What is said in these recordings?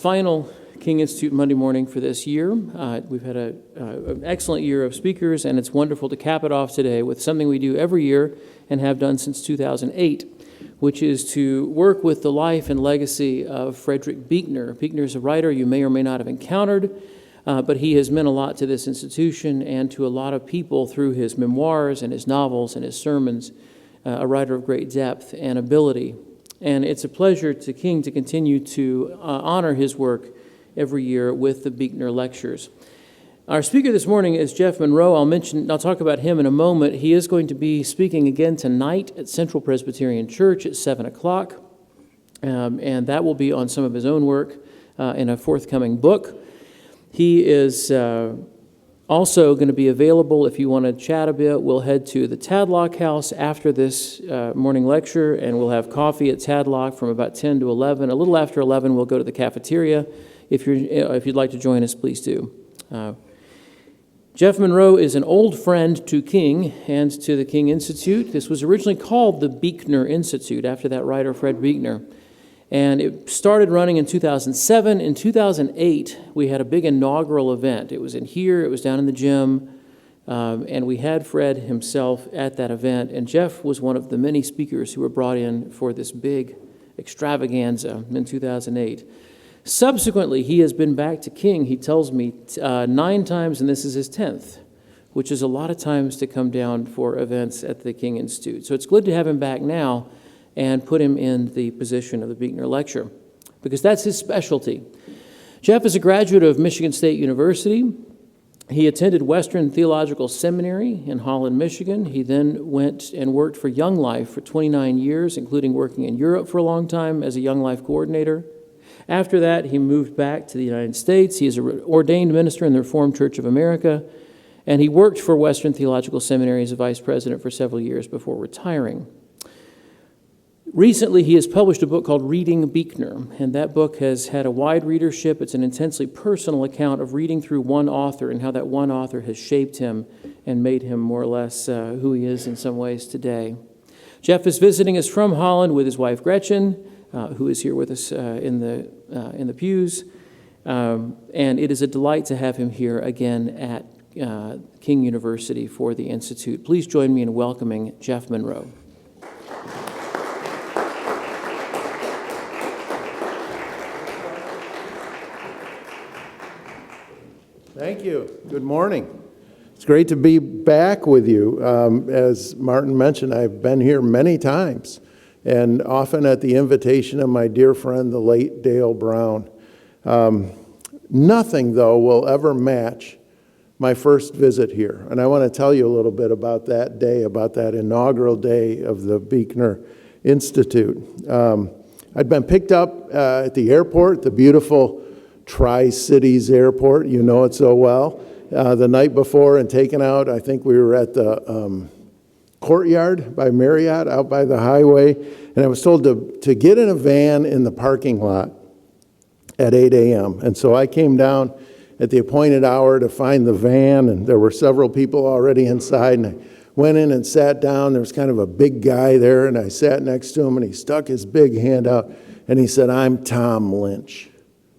final King Institute Monday morning for this year. We've had an excellent year of speakers, and it's wonderful to cap it off today with something we do every year and have done since 2008, which is to work with the life and legacy of Frederick Beekner. Beekner is a writer you may or may not have encountered, but he has meant a lot to this institution and to a lot of people through his memoirs and his novels and his sermons, a writer of great depth and ability. And it's a pleasure to King to continue to honor his work every year with the Beakner Lectures. Our speaker this morning is Jeff Munroe. I'll talk about him in a moment. He is going to be speaking again tonight at Central Presbyterian Church at 7 o'clock, and that will be on some of his own work in a forthcoming book. He is also going to be available if you want to chat a bit. We'll head to the Tadlock House after this morning lecture, and we'll have coffee at Tadlock from about 10 to 11. A little after 11, we'll go to the cafeteria. If you'd like to join us, please do. Jeff Munroe is an old friend to King and to the King Institute. This was originally called the Beakner Institute after that writer, Fred Beekner. And it started running in 2007. In 2008, we had a big inaugural event. It was in here, it was down in the gym, and we had Fred himself at that event. And Jeff was one of the many speakers who were brought in for this big extravaganza in 2008. Subsequently, he has been back to King, he tells me, 9 times, and this is his 10th, which is a lot of times to come down for events at the King Institute. So it's good to have him back now and put him in the position of the Beakner Lecture, because that's his specialty. Jeff is a graduate of Michigan State University. He attended Western Theological Seminary in Holland, Michigan. He then went and worked for Young Life for 29 years, including working in Europe for a long time as a Young Life coordinator. After that, he moved back to the United States. He is an ordained minister in the Reformed Church of America, and he worked for Western Theological Seminary as a vice president for several years before retiring. Recently, he has published a book called Reading Beekner, and that book has had a wide readership. It's an intensely personal account of reading through one author and how that one author has shaped him and made him more or less who he is in some ways today. Jeff is visiting us from Holland with his wife Gretchen, who is here with us in the pews, and it is a delight to have him here again at King University for the Institute. Please join me in welcoming Jeff Munroe. Thank you. Good morning. It's great to be back with you. As Martin mentioned, I've been here many times, and often at the invitation of my dear friend, the late Dale Brown. Nothing, though, will ever match my first visit here. And I want to tell you a little bit about that day, about that inaugural day of the Beakner Institute. I'd been picked up at the airport, the beautiful Tri-Cities Airport, you know it so well, the night before, and taken out. I think we were at the Courtyard by Marriott out by the highway, and I was told to get in a van in the parking lot at 8 a.m. And so I came down at the appointed hour to find the van, and there were several people already inside, and I went in and sat down. There was kind of a big guy there, and I sat next to him, and he stuck his big hand out, and he said, "I'm Tom Lynch."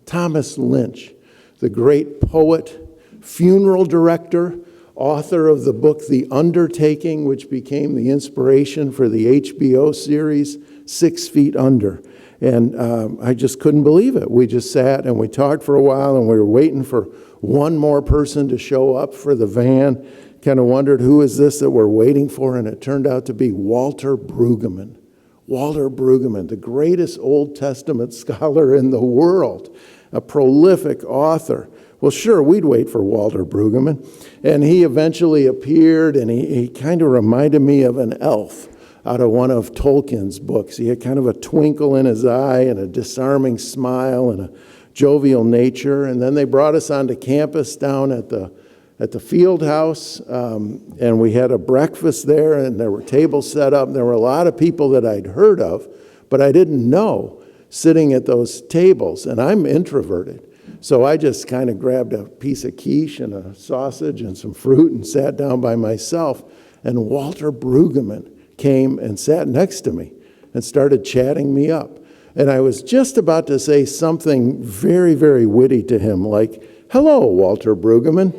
Thomas Lynch, the great poet, funeral director, author of the book The Undertaking, which became the inspiration for the HBO series 6 Feet Under. And I just couldn't believe it. We just sat and we talked for a while, and we were waiting for one more person to show up for the van. Kind of wondered, who is this that we're waiting for? And it turned out to be Walter Brueggemann. Walter Brueggemann, the greatest Old Testament scholar in the world, a prolific author. Well, sure, we'd wait for Walter Brueggemann. And he eventually appeared, and he kind of reminded me of an elf out of one of Tolkien's books. He had kind of a twinkle in his eye and a disarming smile and a jovial nature. And then they brought us onto campus down at the field house, and we had a breakfast there, and there were tables set up. There were a lot of people that I'd heard of, but I didn't know, sitting at those tables, and I'm introverted. So I just kind of grabbed a piece of quiche and a sausage and some fruit and sat down by myself, and Walter Brueggemann came and sat next to me and started chatting me up. And I was just about to say something very, very witty to him, like, "Hello, Walter Brueggemann,"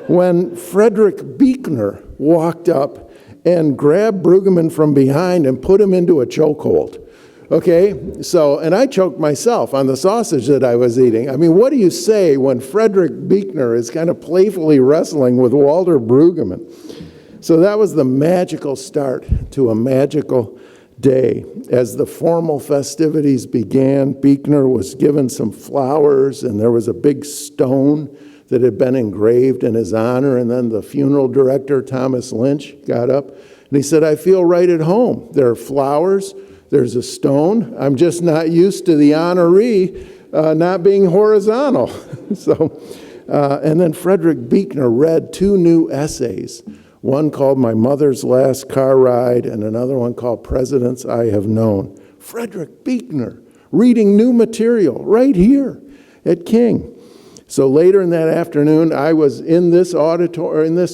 when Frederick Beekner walked up and grabbed Brueggemann from behind and put him into a chokehold. Okay, and I choked myself on the sausage that I was eating. I mean, what do you say when Frederick Beekner is kind of playfully wrestling with Walter Brueggemann? So that was the magical start to a magical day. As the formal festivities began, Beekner was given some flowers, and there was a big stone that had been engraved in his honor. And then the funeral director, Thomas Lynch, got up and he said, "I feel right at home. There are flowers. There's a stone. I'm just not used to the honoree not being horizontal." And then Frederick Beekner read 2 new essays, one called "My Mother's Last Car Ride" and another one called "Presidents I Have Known." Frederick Beekner reading new material right here at King. So later in that afternoon, I was in this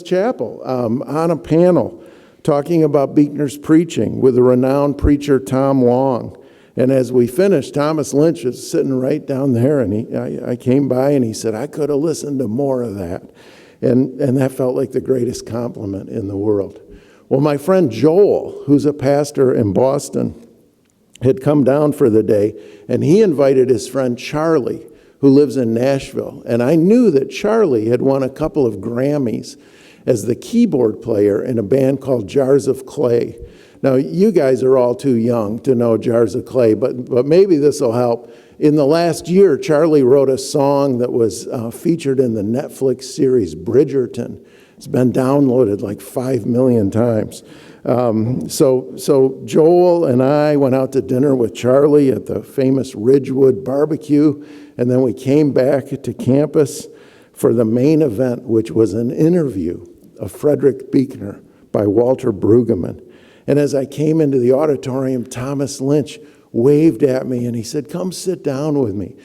chapel on a panel talking about Beekner's preaching with the renowned preacher Tom Long. And as we finished, Thomas Lynch was sitting right down there, and I came by and he said, "I could have listened to more of that." And that felt like the greatest compliment in the world. Well, my friend Joel, who's a pastor in Boston, had come down for the day, and he invited his friend Charlie, who lives in Nashville. And I knew that Charlie had won a couple of Grammys as the keyboard player in a band called Jars of Clay. Now, you guys are all too young to know Jars of Clay, but maybe this will help. In the last year, Charlie wrote a song that was featured in the Netflix series Bridgerton. It's been downloaded like 5 million times. So Joel and I went out to dinner with Charlie at the famous Ridgewood barbecue, and then we came back to campus for the main event, which was an interview of Frederick Beekner by Walter Brueggemann. And as I came into the auditorium, Thomas Lynch waved at me and he said, "Come sit down with me."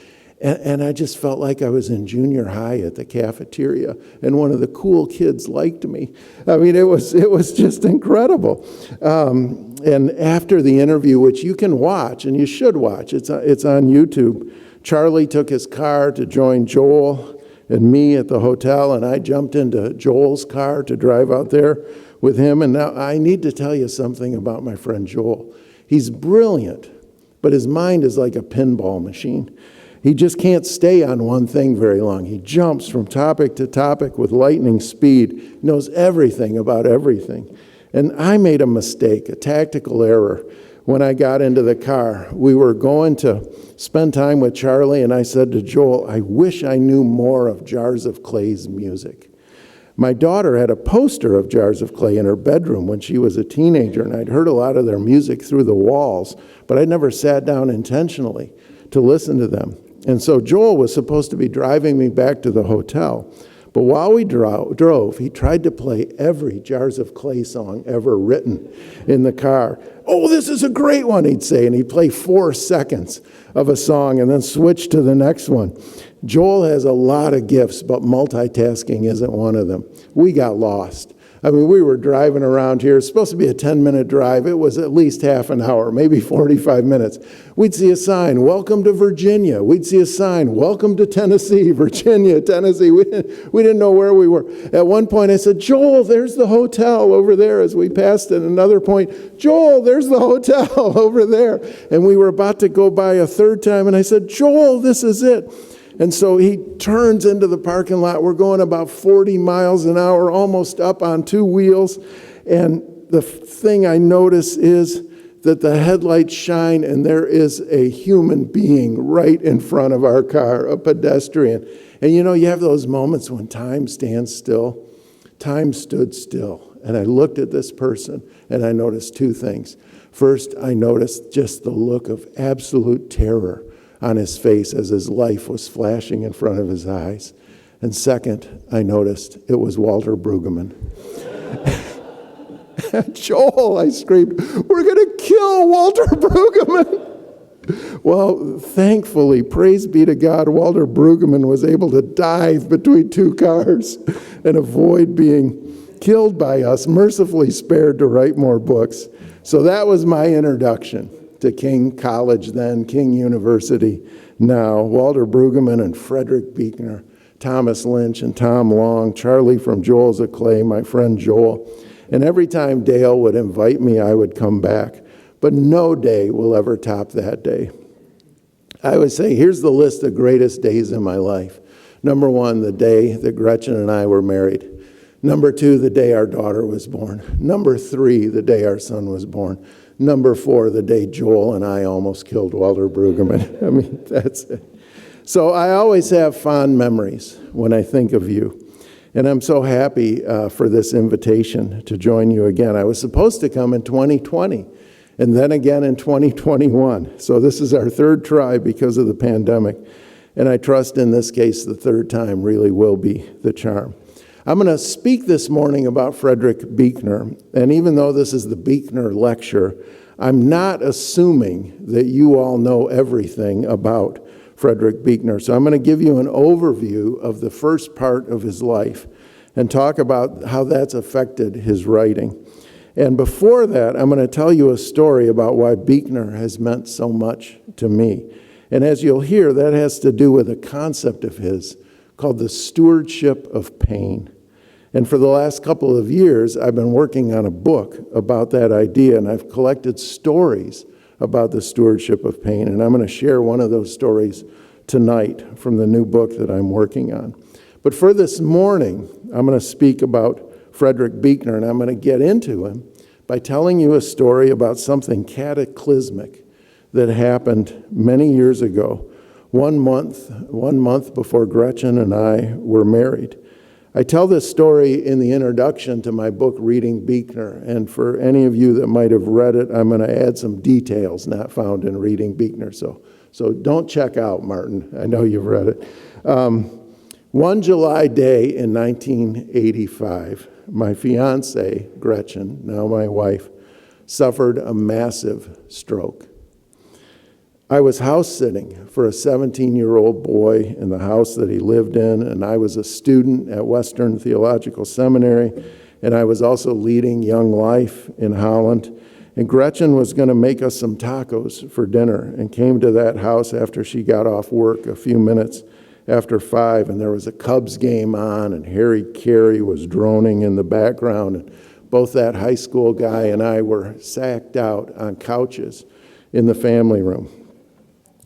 And I just felt like I was in junior high at the cafeteria, and one of the cool kids liked me. I mean, it was just incredible. And after the interview, which you can watch, and you should watch, it's on YouTube, Charlie took his car to join Joel and me at the hotel, and I jumped into Joel's car to drive out there with him. And now I need to tell you something about my friend Joel. He's brilliant, but his mind is like a pinball machine. He just can't stay on one thing very long. He jumps from topic to topic with lightning speed, knows everything about everything. And I made a mistake, a tactical error, when I got into the car. We were going to spend time with Charlie, and I said to Joel, "I wish I knew more of Jars of Clay's music." My daughter had a poster of Jars of Clay in her bedroom when she was a teenager, and I'd heard a lot of their music through the walls, but I never sat down intentionally to listen to them. And so Joel was supposed to be driving me back to the hotel. But while we drove, he tried to play every Jars of Clay song ever written in the car. "Oh, this is a great one," he'd say, and he'd play 4 seconds of a song and then switch to the next one. Joel has a lot of gifts, but multitasking isn't one of them. We got lost. I mean, we were driving around here. It's supposed to be a 10-minute drive. It was at least half an hour, maybe 45 minutes. We'd see a sign, "Welcome to Virginia." We'd see a sign, "Welcome to Tennessee," Virginia, Tennessee. We didn't know where we were. At one point, I said, "Joel, there's the hotel over there," as we passed at another point. "Joel, there's the hotel over there." And we were about to go by a third time, and I said, "Joel, this is it." And so he turns into the parking lot. We're going about 40 miles an hour, almost up on 2 wheels. And the thing I notice is that the headlights shine, and there is a human being right in front of our car, a pedestrian. And you know, you have those moments when time stands still. Time stood still. And I looked at this person, and I noticed 2 things. First, I noticed just the look of absolute terror on his face as his life was flashing in front of his eyes. And second, I noticed it was Walter Brueggemann. "Joel," I screamed, "we're going to kill Walter Brueggemann." Well, thankfully, praise be to God, Walter Brueggemann was able to dive between 2 cars and avoid being killed by us, mercifully spared to write more books. So that was my introduction to King College then, King University now, Walter Brueggemann and Frederick Beekner, Thomas Lynch and Tom Long, Charlie from Joel's of Clay, my friend Joel. And every time Dale would invite me, I would come back. But no day will ever top that day. I would say, here's the list of greatest days in my life. Number 1, the day that Gretchen and I were married. Number 2, the day our daughter was born. Number 3, the day our son was born. Number 4, the day Joel and I almost killed Walter Brueggemann. I mean, that's it. So I always have fond memories when I think of you. And I'm so happy for this invitation to join you again. I was supposed to come in 2020 and then again in 2021. So this is our third try because of the pandemic. And I trust in this case the third time really will be the charm. I'm going to speak this morning about Frederick Beekner. And even though this is the Beekner lecture, I'm not assuming that you all know everything about Frederick Beekner. So I'm going to give you an overview of the first part of his life and talk about how that's affected his writing. And before that, I'm going to tell you a story about why Beekner has meant so much to me. And as you'll hear, that has to do with a concept of his called the Stewardship of Pain. And for the last couple of years, I've been working on a book about that idea, and I've collected stories about the stewardship of pain. And I'm going to share one of those stories tonight from the new book that I'm working on. But for this morning, I'm going to speak about Frederick Beekner, and I'm going to get into him by telling you a story about something cataclysmic that happened many years ago, one month before Gretchen and I were married. I tell this story in the introduction to my book, Reading Beekner, and for any of you that might have read it, I'm going to add some details not found in Reading Beekner, so don't check out, Martin. I know you've read it. One July day in 1985, my fiancée, Gretchen, now my wife, suffered a massive stroke. I was house sitting for a 17-year-old boy in the house that he lived in, and I was a student at Western Theological Seminary, and I was also leading Young Life in Holland. And Gretchen was going to make us some tacos for dinner and came to that house after she got off work a few minutes after 5, and there was a Cubs game on, and Harry Carey was droning in the background, and both that high school guy and I were sacked out on couches in the family room.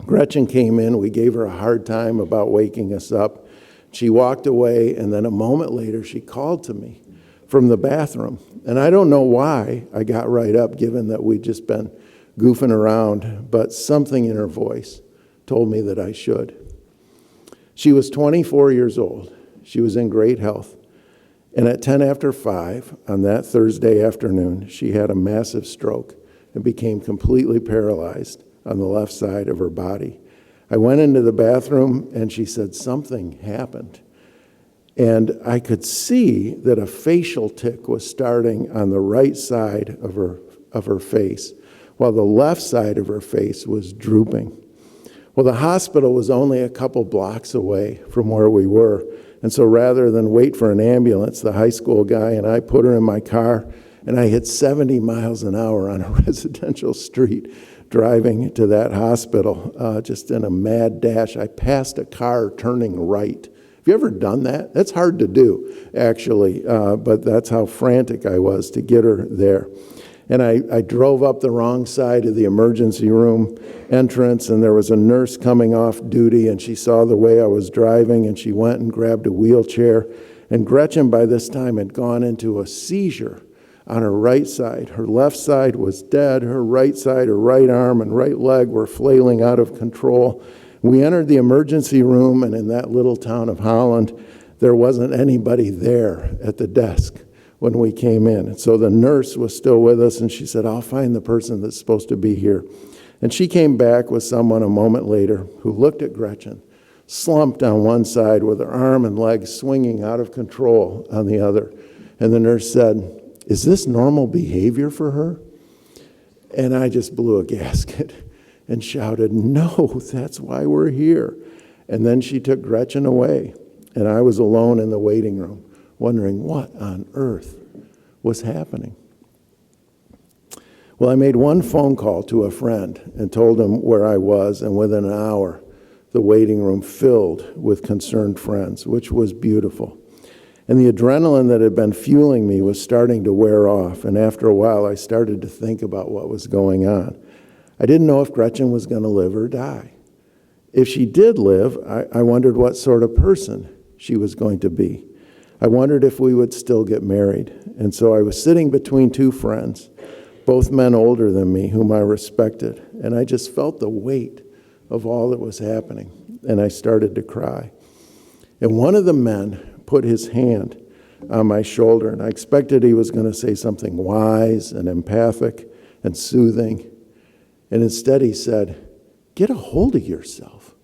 Gretchen came in. We gave her a hard time about waking us up. She walked away, and then a moment later, she called to me from the bathroom. And I don't know why I got right up, given that we'd just been goofing around, but something in her voice told me that I should. She was 24 years old. She was in great health. And at 10 after 5 on that Thursday afternoon, she had a massive stroke and became completely paralyzed on the left side of her body. I went into the bathroom and she said something happened. And I could see that a facial tic was starting on the right side of her face, while the left side of her face was drooping. Well, the hospital was only a couple blocks away from where we were. And so rather than wait for an ambulance, the high school guy and I put her in my car, and I hit 70 miles an hour on a residential street driving to that hospital, just in a mad dash. I passed a car turning right. Have you ever done that? That's hard to do, actually, but that's how frantic I was to get her there. And I drove up the wrong side of the emergency room entrance, and there was a nurse coming off duty, and she saw the way I was driving, and she went and grabbed a wheelchair. And Gretchen, by this time, had gone into a seizure on her right side. Her left side was dead. Her right side, her right arm and right leg were flailing out of control. We entered the emergency room, and in that little town of Holland, there wasn't anybody there at the desk when we came in. And so the nurse was still with us, and she said, "I'll find the person that's supposed to be here." And she came back with someone a moment later who looked at Gretchen, slumped on one side with her arm and leg swinging out of control on the other. And the nurse said, "Is this normal behavior for her?" And I just blew a gasket and shouted, "No, that's why we're here." And then she took Gretchen away, and I was alone in the waiting room, wondering what on earth was happening. Well, I made one phone call to a friend and told him where I was, and within an hour, the waiting room filled with concerned friends, which was beautiful. And the adrenaline that had been fueling me was starting to wear off, and after a while, I started to think about what was going on. I didn't know if Gretchen was going to live or die. If she did live, I wondered what sort of person she was going to be. I wondered if we would still get married. And so I was sitting between two friends, both men older than me, whom I respected, and I just felt the weight of all that was happening, and I started to cry. And one of the men put his hand on my shoulder, and I expected he was going to say something wise and empathic and soothing, and instead he said, "Get a hold of yourself.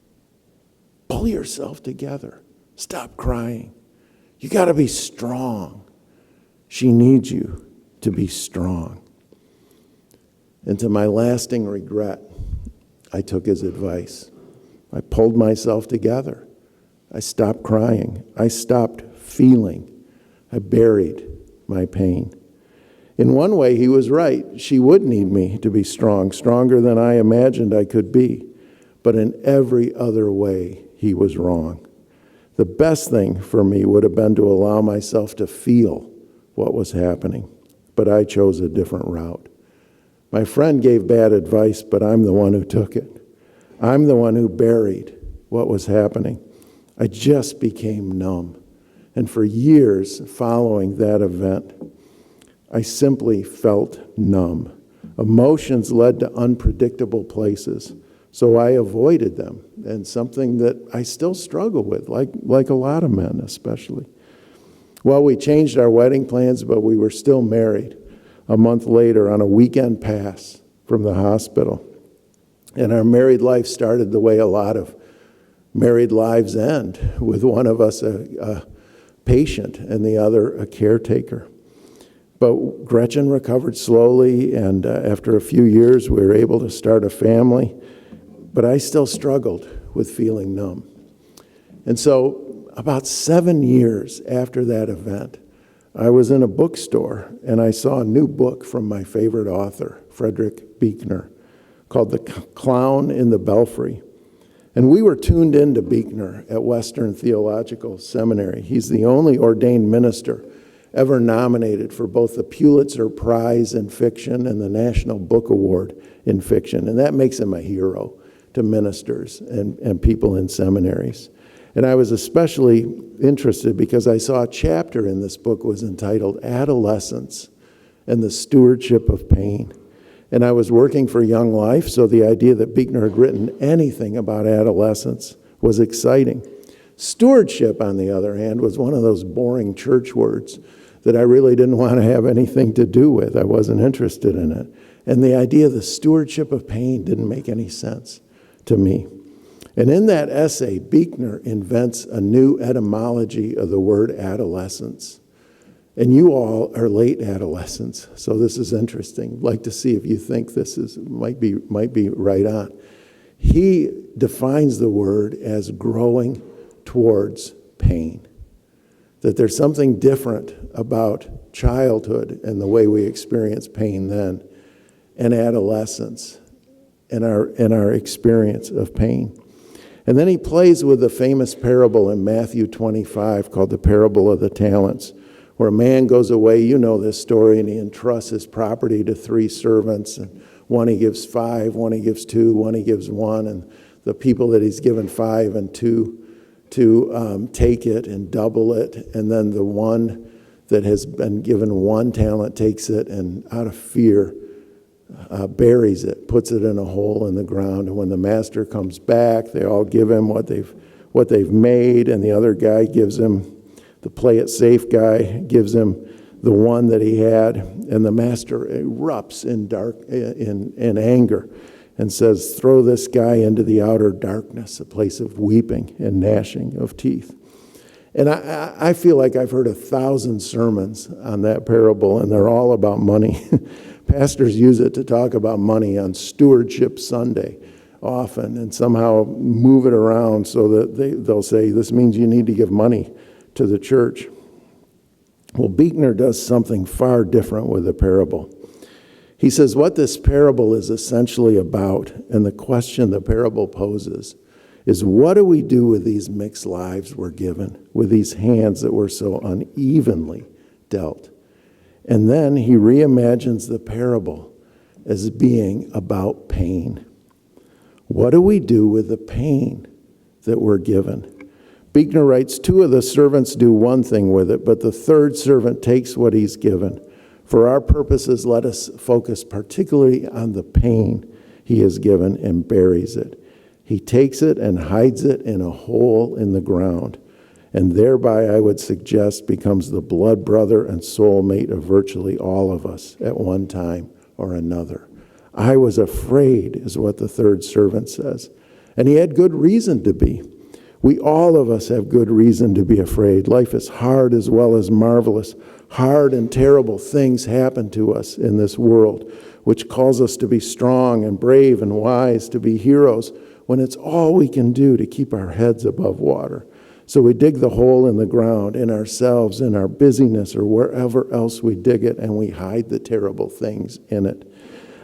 Pull yourself together. Stop crying. You got to be strong. She needs you to be strong." And to my lasting regret, I took his advice. I pulled myself together. I stopped crying. I stopped feeling. I buried my pain. In one way, he was right. She would need me to be strong, stronger than I imagined I could be. But in every other way, he was wrong. The best thing for me would have been to allow myself to feel what was happening, but I chose a different route. My friend gave bad advice, but I'm the one who took it. I'm the one who buried what was happening. I just became numb. And for years following that event, I simply felt numb. Emotions led to unpredictable places, so I avoided them, and something that I still struggle with, like a lot of men especially. Well, we changed our wedding plans, but we were still married a month later on a weekend pass from the hospital. And our married life started the way a lot of married lives end, with one of us a patient and the other a caretaker. But Gretchen recovered slowly, and after a few years, we were able to start a family. But I still struggled with feeling numb. And so about 7 years after that event, I was in a bookstore, and I saw a new book from my favorite author, Frederick Beekner, called The Clown in the Belfry. And we were tuned into Beekner at Western Theological Seminary. He's the only ordained minister ever nominated for both the Pulitzer Prize in fiction and the National Book Award in fiction. And that makes him a hero to ministers and people in seminaries. And I was especially interested because I saw a chapter in this book was entitled Adolescence and the Stewardship of Pain. And I was working for Young Life, so the idea that Beakner had written anything about adolescence was exciting. Stewardship, on the other hand, was one of those boring church words that I really didn't want to have anything to do with. I wasn't interested in it. And the idea of the stewardship of pain didn't make any sense to me. And in that essay, Beekner invents a new etymology of the word adolescence. And you all are late adolescents, so this is interesting. I'd like to see if you think this might be right on. He defines the word as growing towards pain. That there's something different about childhood and the way we experience pain then, and adolescence and our experience of pain. And then he plays with the famous parable in Matthew 25 called the parable of the talents, where a man goes away, you know this story, and he entrusts his property to 3 servants. And one he gives 5, one he gives 2, one he gives 1. And the people that he's given 5 and 2 to take it and double it. And then the one that has been given 1 talent takes it and out of fear buries it, puts it in a hole in the ground. And when the master comes back, they all give him what they've made, and the other guy gives him, the play it safe guy gives him the one that he had, and the master erupts in anger and says, "Throw this guy into the outer darkness, a place of weeping and gnashing of teeth." And I feel like I've heard 1,000 sermons on that parable, and they're all about money. Pastors use it to talk about money on Stewardship Sunday often, and somehow move it around so that they'll say, this means you need to give money to the church. Well, Beekner does something far different with the parable. He says what this parable is essentially about, and the question the parable poses, is what do we do with these mixed lives we're given, with these hands that we're so unevenly dealt? And then he reimagines the parable as being about pain. What do we do with the pain that we're given? Beekner writes, 2 of the servants do one thing with it, but the third servant takes what he's given. For our purposes, let us focus particularly on the pain he has given and buries it. He takes it and hides it in a hole in the ground, and thereby, I would suggest, becomes the blood brother and soulmate of virtually all of us at one time or another. I was afraid, is what the third servant says. And he had good reason to be. All of us have good reason to be afraid. Life is hard as well as marvelous. Hard and terrible things happen to us in this world, which calls us to be strong and brave and wise, to be heroes, when it's all we can do to keep our heads above water. So we dig the hole in the ground, in ourselves, in our busyness, or wherever else we dig it, and we hide the terrible things in it.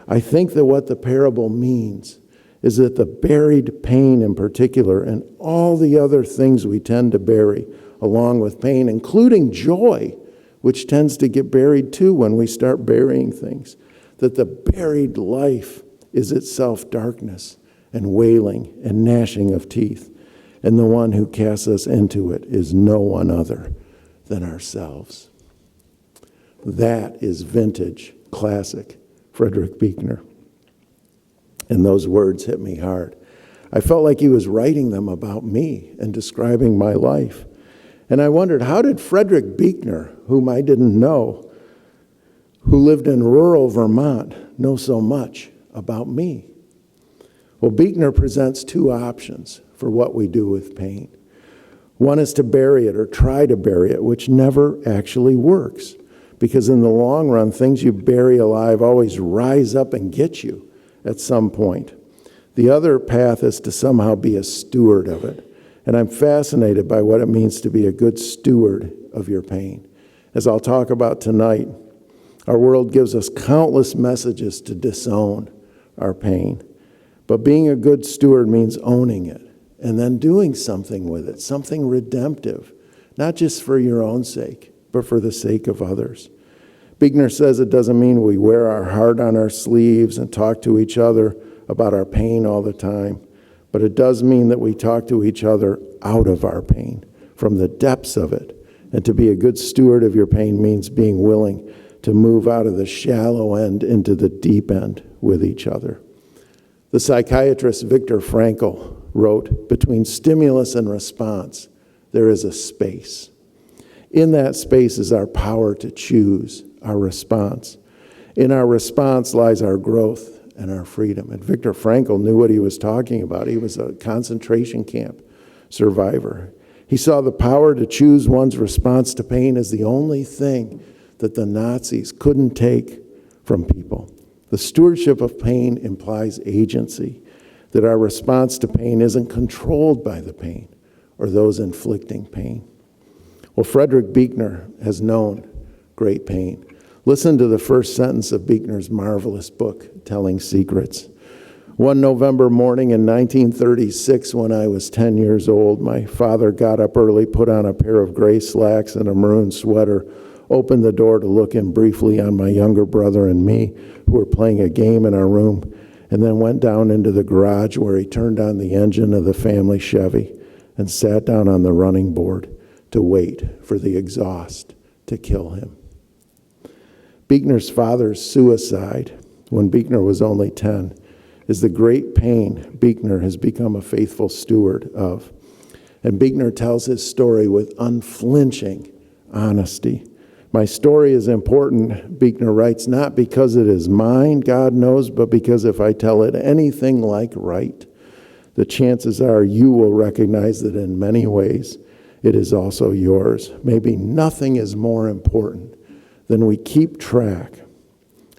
I think that what the parable means is that the buried pain in particular, and all the other things we tend to bury along with pain, including joy, which tends to get buried too when we start burying things, that the buried life is itself darkness and wailing and gnashing of teeth, and the one who casts us into it is no one other than ourselves. That is vintage, classic Frederick Beekner. And those words hit me hard. I felt like he was writing them about me and describing my life. And I wondered, how did Frederick Beekner, whom I didn't know, who lived in rural Vermont, know so much about me? Well, Beekner presents 2 options for what we do with pain. One is to bury it or try to bury it, which never actually works, because in the long run, things you bury alive always rise up and get you at some point. The other path is to somehow be a steward of it. And I'm fascinated by what it means to be a good steward of your pain. As I'll talk about tonight, our world gives us countless messages to disown our pain. But being a good steward means owning it and then doing something with it, something redemptive, not just for your own sake, but for the sake of others. Beekner says it doesn't mean we wear our heart on our sleeves and talk to each other about our pain all the time, but it does mean that we talk to each other out of our pain, from the depths of it. And to be a good steward of your pain means being willing to move out of the shallow end into the deep end with each other. The psychiatrist Viktor Frankl wrote, "Between stimulus and response, there is a space. In that space is our power to choose our response. In our response lies our growth and our freedom." And Viktor Frankl knew what he was talking about. He was a concentration camp survivor. He saw the power to choose one's response to pain as the only thing that the Nazis couldn't take from people. The stewardship of pain implies agency, that our response to pain isn't controlled by the pain or those inflicting pain. Well, Frederick Beekner has known great pain. Listen to the first sentence of Beekner's marvelous book, Telling Secrets. One November morning in 1936, when I was 10 years old, my father got up early, put on a pair of gray slacks and a maroon sweater, opened the door to look in briefly on my younger brother and me, who were playing a game in our room, and then went down into the garage where he turned on the engine of the family Chevy and sat down on the running board to wait for the exhaust to kill him. Beekner's father's suicide, when Beekner was only 10, is the great pain Beekner has become a faithful steward of. And Beekner tells his story with unflinching honesty. My story is important, Beekner writes, not because it is mine, God knows, but because if I tell it anything like right, the chances are you will recognize that in many ways it is also yours. Maybe nothing is more important than we keep track,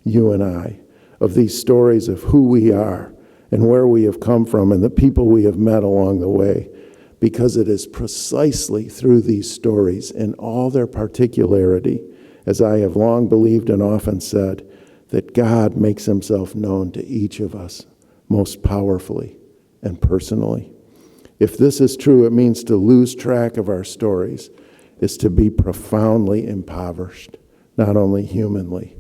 you and I, of these stories of who we are and where we have come from and the people we have met along the way, because it is precisely through these stories in all their particularity, as I have long believed and often said, that God makes himself known to each of us most powerfully and personally. If this is true, it means to lose track of our stories is to be profoundly impoverished, not only humanly,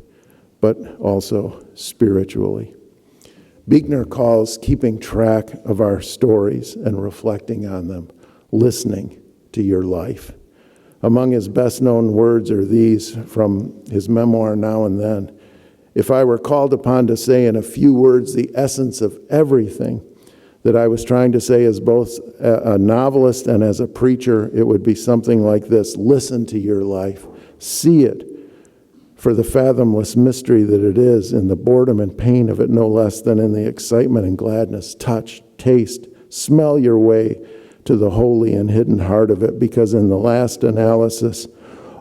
but also spiritually. Beekner calls keeping track of our stories and reflecting on them, listening to your life. Among his best-known words are these from his memoir, Now and Then. If I were called upon to say in a few words the essence of everything that I was trying to say as both a novelist and as a preacher, it would be something like this: listen to your life, see it for the fathomless mystery that it is, in the boredom and pain of it no less than in the excitement and gladness. Touch, taste, smell your way to the holy and hidden heart of it, because in the last analysis,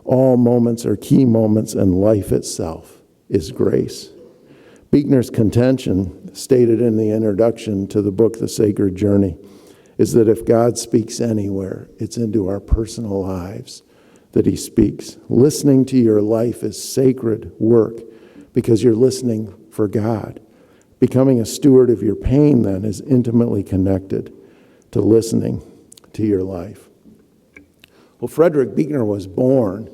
all moments are key moments and life itself is grace. Beekner's contention, stated in the introduction to the book, The Sacred Journey, is that if God speaks anywhere, it's into our personal lives that he speaks. Listening to your life is sacred work because you're listening for God. Becoming a steward of your pain, then, is intimately connected to listening to your life. Well, Frederick Beekner was born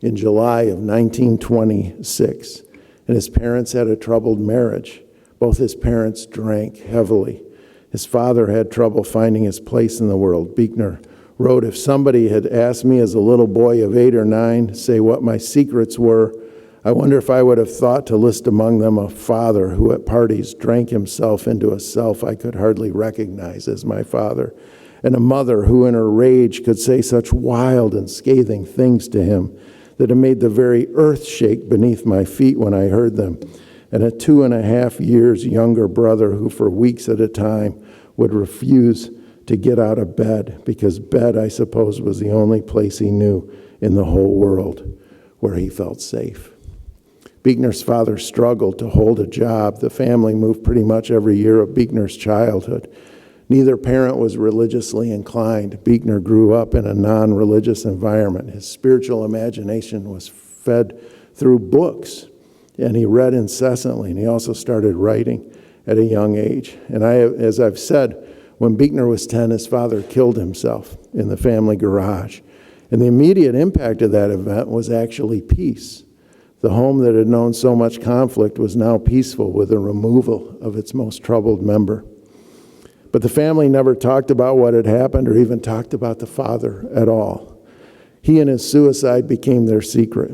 in July of 1926, and his parents had a troubled marriage. Both his parents drank heavily. His father had trouble finding his place in the world. Beekner wrote, if somebody had asked me as a little boy of 8 or 9, say what my secrets were, I wonder if I would have thought to list among them a father who at parties drank himself into a self I could hardly recognize as my father, and a mother who in her rage could say such wild and scathing things to him that it made the very earth shake beneath my feet when I heard them, and a 2.5 years younger brother who for weeks at a time would refuse to get out of bed, because bed, I suppose, was the only place he knew in the whole world where he felt safe. Beekner's father struggled to hold a job. The family moved pretty much every year of Beekner's childhood. Neither parent was religiously inclined. Beekner grew up in a non-religious environment. His spiritual imagination was fed through books, and he read incessantly, and he also started writing at a young age. And as I've said, when Beekner was 10, his father killed himself in the family garage. And the immediate impact of that event was actually peace. The home that had known so much conflict was now peaceful with the removal of its most troubled member. But the family never talked about what had happened or even talked about the father at all. He and his suicide became their secret.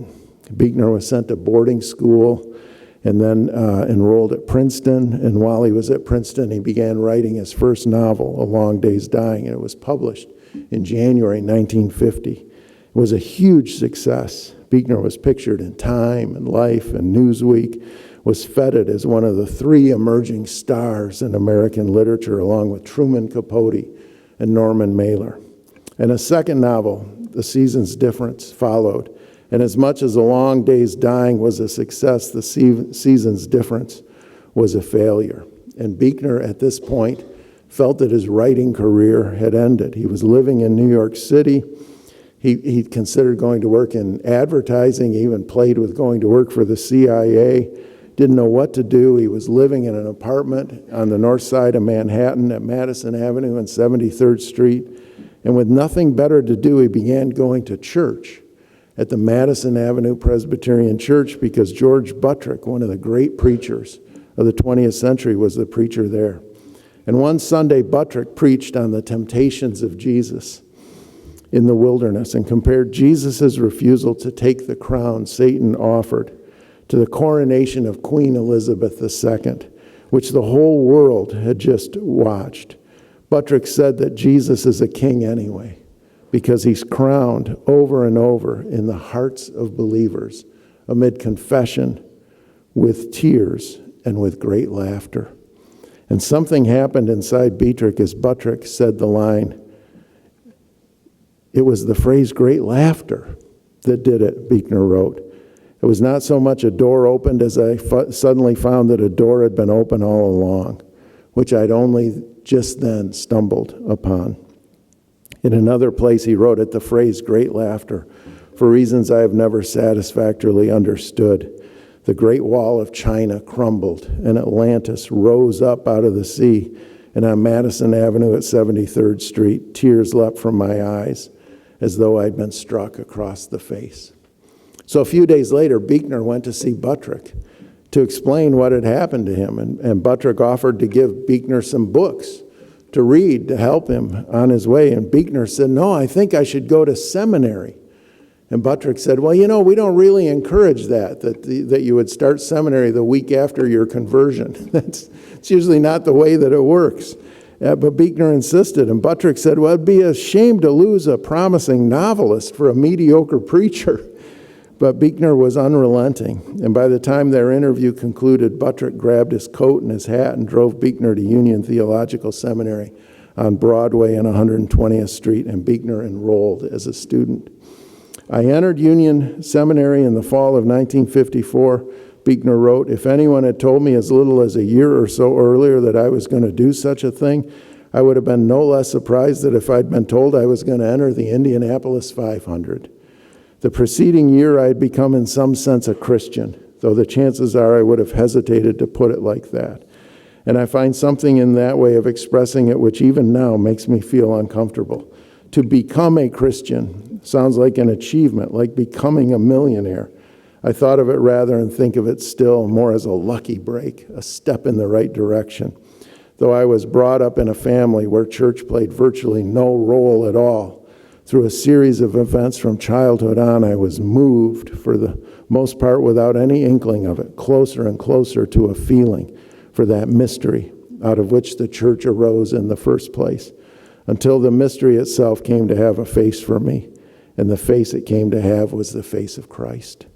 Beekner was sent to boarding school and then enrolled at Princeton. And while he was at Princeton, he began writing his first novel, A Long Day's Dying, and it was published in January 1950. It was a huge success. Beekner was pictured in Time and Life and Newsweek, was feted as one of the 3 emerging stars in American literature, along with Truman Capote and Norman Mailer. And a second novel, The Season's Difference, followed. And as much as A Long Day's Dying was a success, The Season's Difference was a failure. And Beekner, at this point, felt that his writing career had ended. He was living in New York City. He considered going to work in advertising. He even played with going to work for the CIA. Didn't know what to do. He was living in an apartment on the north side of Manhattan at Madison Avenue and 73rd Street. And with nothing better to do, he began going to church at the Madison Avenue Presbyterian Church, because George Buttrick, one of the great preachers of the 20th century, was the preacher there. And one Sunday, Buttrick preached on the temptations of Jesus in the wilderness and compared Jesus' refusal to take the crown Satan offered to the coronation of Queen Elizabeth II, which the whole world had just watched. Buttrick said that Jesus is a king anyway, because he's crowned over and over in the hearts of believers amid confession, with tears, and with great laughter. And something happened inside Buttrick as Buttrick said the line. It was the phrase great laughter that did it, Beekner wrote. It was not so much a door opened as I suddenly found that a door had been open all along, which I'd only just then stumbled upon. In another place, he wrote it, the phrase great laughter, for reasons I have never satisfactorily understood, The Great Wall of China crumbled, and Atlantis rose up out of the sea. And on Madison Avenue at 73rd Street, tears leapt from my eyes as though I'd been struck across the face. So a few days later, Beekner went to see Buttrick to explain what had happened to him. And Buttrick offered to give Beekner some books to read to help him on his way. And Beekner said, "No, I think I should go to seminary." And Buttrick said, "Well, we don't really encourage that you would start seminary the week after your conversion. It's usually not the way that it works." But Beekner insisted, and Buttrick said, "Well, it'd be a shame to lose a promising novelist for a mediocre preacher." But Beekner was unrelenting, and by the time their interview concluded, Buttrick grabbed his coat and his hat and drove Beekner to Union Theological Seminary on Broadway and 120th Street, and Beekner enrolled as a student. I entered Union Seminary in the fall of 1954. Beekner wrote, "If anyone had told me as little as a year or so earlier that I was going to do such a thing, I would have been no less surprised than if I'd been told I was going to enter the Indianapolis 500. The preceding year I had become in some sense a Christian, though the chances are I would have hesitated to put it like that. And I find something in that way of expressing it which even now makes me feel uncomfortable. To become a Christian sounds like an achievement, like becoming a millionaire. I thought of it rather and think of it still more as a lucky break, a step in the right direction. Though I was brought up in a family where church played virtually no role at all, through a series of events from childhood on, I was moved, for the most part without any inkling of it, closer and closer to a feeling for that mystery out of which the church arose in the first place, until the mystery itself came to have a face for me, and the face it came to have was the face of Christ.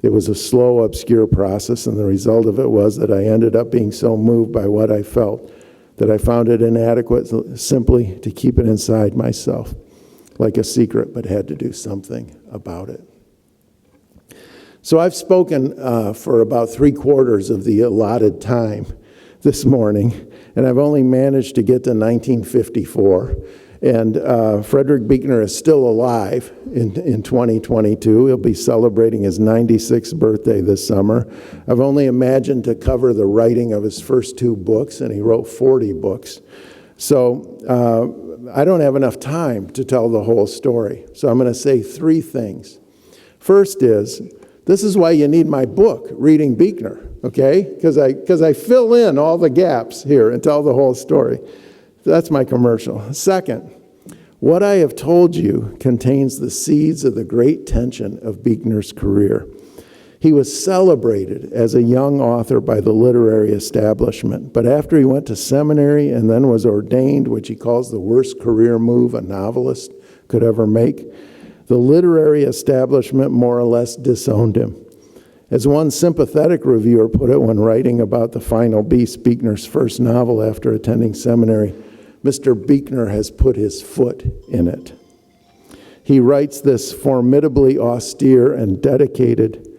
It was a slow, obscure process, and the result of it was that I ended up being so moved by what I felt that I found it inadequate simply to keep it inside myself, like a secret, but had to do something about it." So I've spoken for about 3/4 of the allotted time this morning, and I've only managed to get to 1954. And Frederick Beekner is still alive in 2022. He'll be celebrating his 96th birthday this summer. I've only imagined to cover the writing of his first 2 books, and he wrote 40 books. So I don't have enough time to tell the whole story. So I'm going to say 3 things. First is, this is why you need my book, Reading Beekner, okay? Because I fill in all the gaps here and tell the whole story. That's my commercial. Second, what I have told you contains the seeds of the great tension of Beekner's career. He was celebrated as a young author by the literary establishment, but after he went to seminary and then was ordained, which he calls the worst career move a novelist could ever make, the literary establishment more or less disowned him. As one sympathetic reviewer put it when writing about The Final Beast, Beekner's first novel after attending seminary, Mr. Beekner has put his foot in it. He writes this formidably austere and dedicated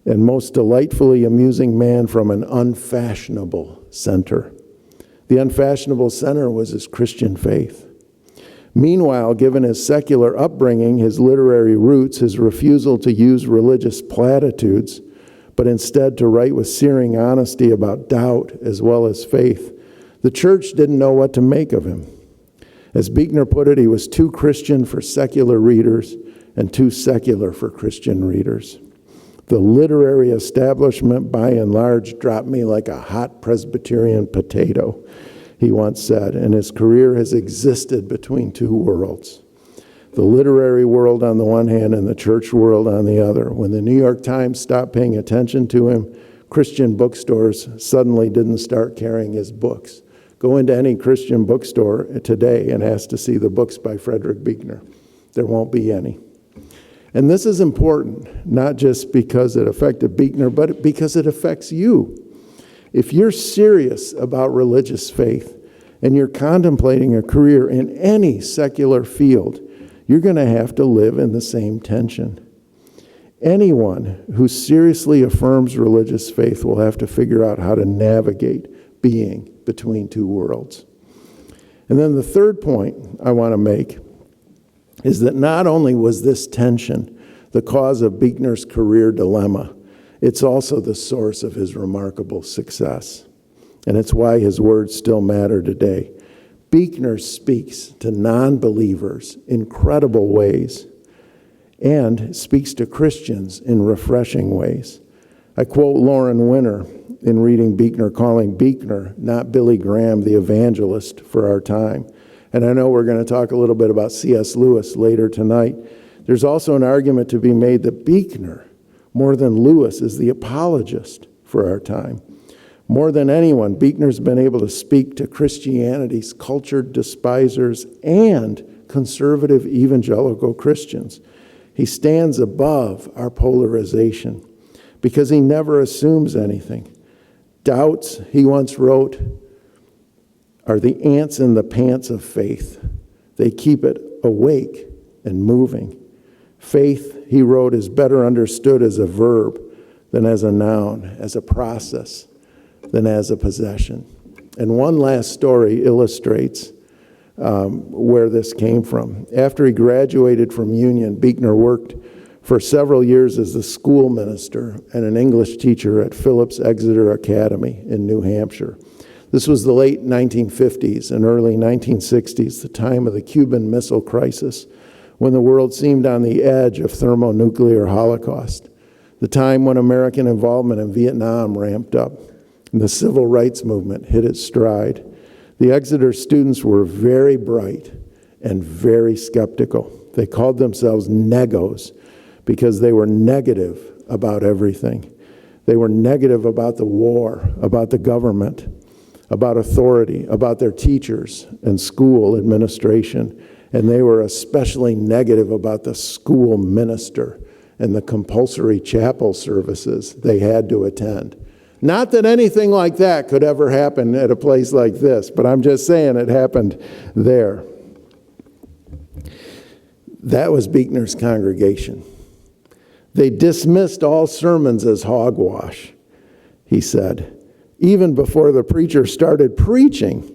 and most delightfully amusing man from an unfashionable center. The unfashionable center was his Christian faith. Meanwhile, given his secular upbringing, his literary roots, his refusal to use religious platitudes, but instead to write with searing honesty about doubt as well as faith, the church didn't know what to make of him. As Beekner put it, he was too Christian for secular readers and too secular for Christian readers. The literary establishment, by and large, dropped me like a hot Presbyterian potato, he once said, and his career has existed between 2 worlds. The literary world on the one hand and the church world on the other. When the New York Times stopped paying attention to him, Christian bookstores suddenly didn't start carrying his books. Go into any Christian bookstore today and ask to see the books by Frederick Beekner. There won't be any. And this is important, not just because it affected Beekner, but because it affects you. If you're serious about religious faith and you're contemplating a career in any secular field, you're going to have to live in the same tension. Anyone who seriously affirms religious faith will have to figure out how to navigate being between 2 worlds. And then the third point I want to make is that not only was this tension the cause of Beekner's career dilemma, it's also the source of his remarkable success. And it's why his words still matter today. Beekner speaks to non-believers in credible ways and speaks to Christians in refreshing ways. I quote Lauren Winner in reading Beekner, calling Beekner not Billy Graham, the evangelist for our time. And I know we're going to talk a little bit about C.S. Lewis later tonight. There's also an argument to be made that Beekner, more than Lewis, is the apologist for our time. More than anyone, Beekner's been able to speak to Christianity's cultured despisers and conservative evangelical Christians. He stands above our polarization because he never assumes anything. Doubts, he once wrote, are the ants in the pants of faith. They keep it awake and moving. Faith, he wrote, is better understood as a verb than as a noun, as a process, than as a possession. And one last story illustrates where this came from. After he graduated from Union, Beekner worked for several years as a school minister and an English teacher at Phillips Exeter Academy in New Hampshire. This was the late 1950s and early 1960s, the time of the Cuban Missile Crisis, when the world seemed on the edge of thermonuclear holocaust, the time when American involvement in Vietnam ramped up, and the civil rights movement hit its stride. The Exeter students were very bright and very skeptical. They called themselves negos because they were negative about everything. They were negative about the war, about the government, about authority, about their teachers and school administration. And they were especially negative about the school minister and the compulsory chapel services they had to attend. Not that anything like that could ever happen at a place like this, but I'm just saying it happened there. That was Beekner's congregation. They dismissed all sermons as hogwash, he said. Even before the preacher started preaching,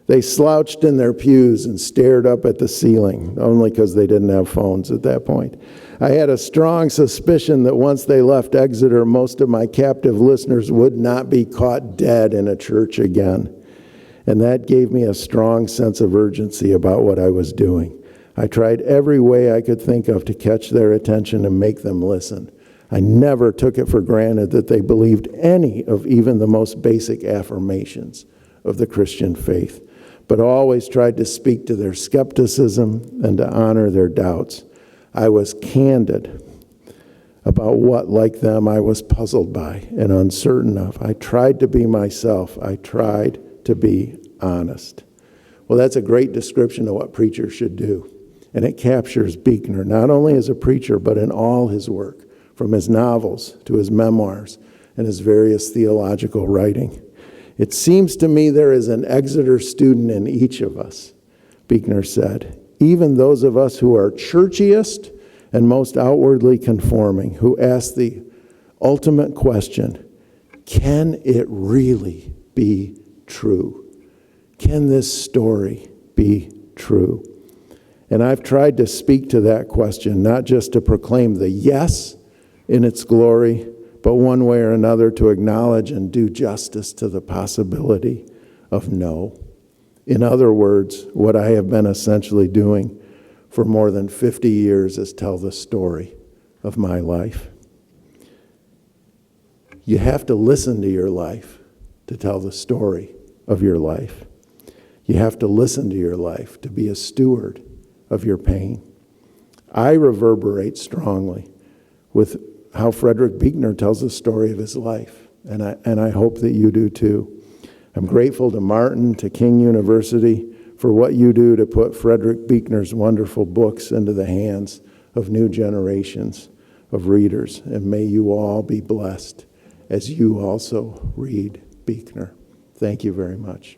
they slouched in their pews and stared up at the ceiling, only because they didn't have phones at that point. I had a strong suspicion that once they left Exeter, most of my captive listeners would not be caught dead in a church again. And that gave me a strong sense of urgency about what I was doing. I tried every way I could think of to catch their attention and make them listen. I never took it for granted that they believed any of even the most basic affirmations of the Christian faith, but always tried to speak to their skepticism and to honor their doubts. I was candid about what, like them, I was puzzled by and uncertain of. I tried to be myself. I tried to be honest. Well, that's a great description of what preachers should do. And it captures Beekner, not only as a preacher, but in all his work, from his novels to his memoirs and his various theological writing. It seems to me there is an Exeter student in each of us, Beekner said, even those of us who are churchiest and most outwardly conforming, who ask the ultimate question, can it really be true? Can this story be true? And I've tried to speak to that question, not just to proclaim the yes in its glory, but one way or another to acknowledge and do justice to the possibility of no. In other words, what I have been essentially doing for more than 50 years is tell the story of my life. You have to listen to your life to tell the story of your life. You have to listen to your life to be a steward of your pain. I reverberate strongly with how Frederick Beekner tells the story of his life, and I hope that you do too. I'm grateful to Martin, to King University, for what you do to put Frederick Beekner's wonderful books into the hands of new generations of readers, and may you all be blessed as you also read Beekner. Thank you very much.